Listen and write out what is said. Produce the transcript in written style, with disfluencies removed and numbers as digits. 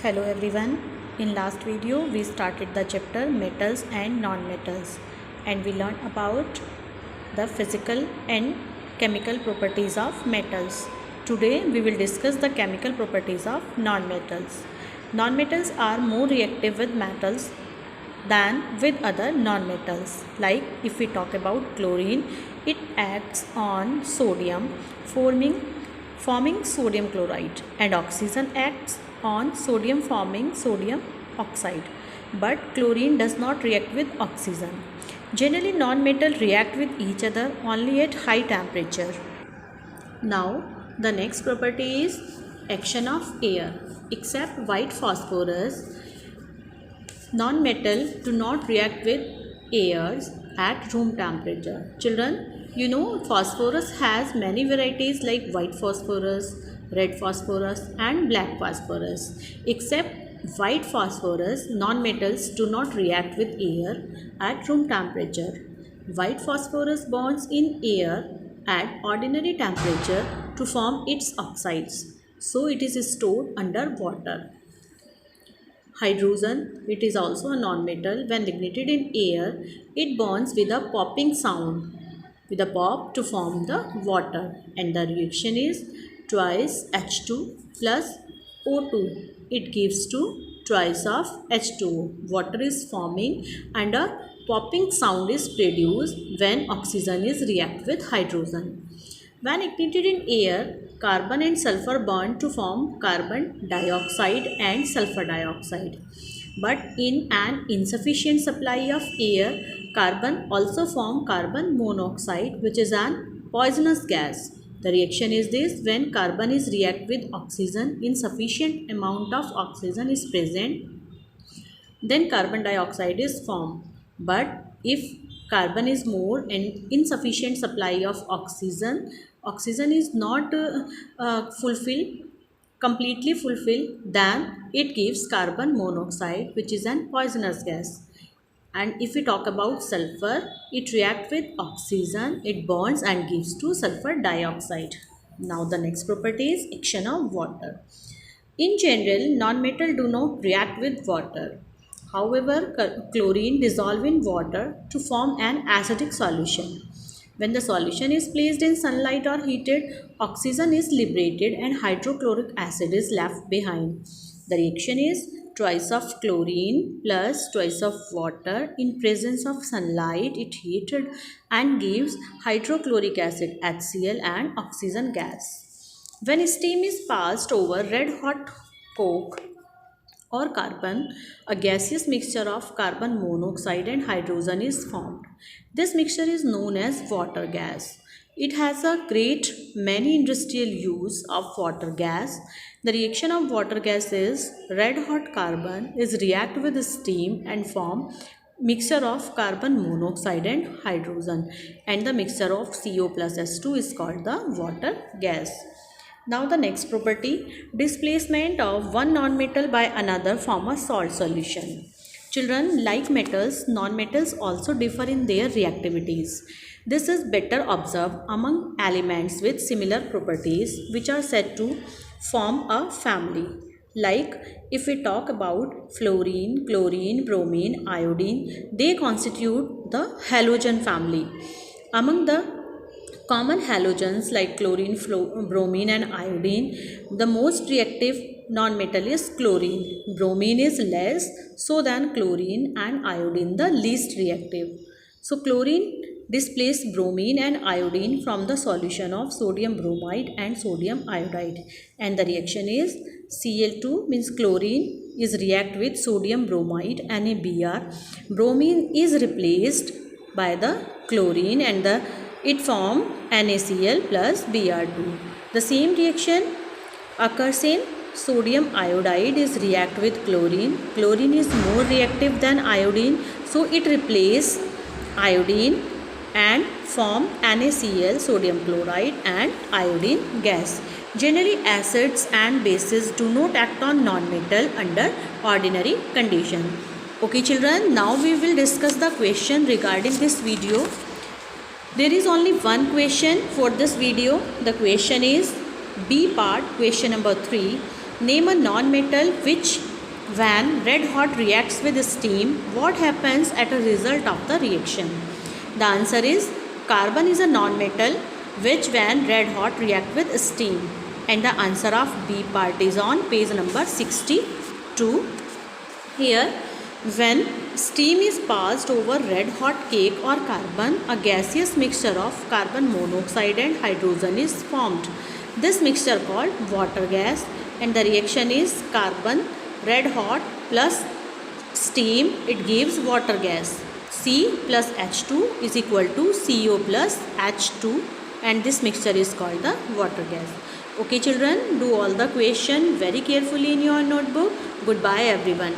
Hello everyone. In last video we started the chapter metals and non-metals and we learned about the physical and chemical properties of metals. Today we will discuss the chemical properties of non-metals. Non-metals are more reactive with metals than with other non-metals. Like if we talk about chlorine, it acts on sodium forming sodium chloride, and oxygen acts on sodium forming sodium oxide, but chlorine does not react with oxygen. Generally non-metal react with each other only at high temperature. Now the next property is action of air. Except white phosphorus, non-metal do not react with airs at room temperature. Children, you know phosphorus has many varieties like white phosphorus, red phosphorus and black phosphorus. Except white phosphorus, non-metals do not react with air at room temperature. White phosphorus bonds in air at ordinary temperature to form its oxides, so it is stored under water. Hydrogen, it is also a non-metal. When ignited in air, it bonds with a popping sound, with a pop to form the water, and the reaction is twice H2 plus O2. It gives to twice of H2O. Water is forming and a popping sound is produced when oxygen is react with hydrogen. When ignited in air, carbon and sulfur bond to form carbon dioxide and sulfur dioxide. But in an insufficient supply of air, carbon also form carbon monoxide, which is an poisonous gas. The reaction is this: when carbon is react with oxygen, insufficient amount of oxygen is present, then carbon dioxide is formed. But if carbon is more and insufficient supply of oxygen is not completely fulfilled, then it gives carbon monoxide, which is an poisonous gas. And if we talk about sulfur, it reacts with oxygen, it bonds and gives to sulfur dioxide. Now the next property is action of water. In general, non-metal do not react with water. However, chlorine dissolves in water to form an acidic solution. When the solution is placed in sunlight or heated, oxygen is liberated and hydrochloric acid is left behind. The reaction is twice of chlorine plus twice of water. In presence of sunlight, it heated and gives hydrochloric acid HCl and oxygen gas. When steam is passed over red hot coke or carbon, a gaseous mixture of carbon monoxide and hydrogen is formed. This mixture is known as water gas. It has a great many industrial use of water gas. The reaction of water gas is red hot carbon is react with steam and form mixture of carbon monoxide and hydrogen, and the mixture of CO plus S2 is called the water gas. Now the next property, displacement of one non-metal by another form a salt solution. Children, like metals, non-metals also differ in their reactivities. This is better observed among elements with similar properties, which are said to form a family. Like if we talk about fluorine, chlorine, bromine, iodine, they constitute the halogen family. Among the common halogens like chlorine, bromine and iodine, the most reactive non-metal is chlorine. Bromine is less so than chlorine, and iodine the least reactive. So chlorine displaces bromine and iodine from the solution of sodium bromide and sodium iodide, and the reaction is Cl2 means chlorine is react with sodium bromide NaBr. Bromine is replaced by the chlorine and it forms NaCl plus Br2. The same reaction occurs in sodium iodide is react with chlorine. Chlorine is more reactive than iodine, so it replaces iodine and form NaCl, sodium chloride and iodine gas. Generally, acids and bases do not act on non-metal under ordinary condition. Okay children, now we will discuss the question regarding this video. There is only one question for this video. The question is B part, question number 3. Name a non-metal which When red hot reacts with steam, what happens at a result of the reaction? The answer is carbon is a non-metal which when red hot react with steam. And the answer of B part is on page number 62. Here, when steam is passed over red hot cake or carbon, a gaseous mixture of carbon monoxide and hydrogen is formed. This mixture called water gas, and the reaction is carbon red hot plus steam, it gives water gas. C plus H2 is equal to CO plus H2, and this mixture is called the water gas. Okay children, do all the question very carefully in your notebook. Goodbye everyone.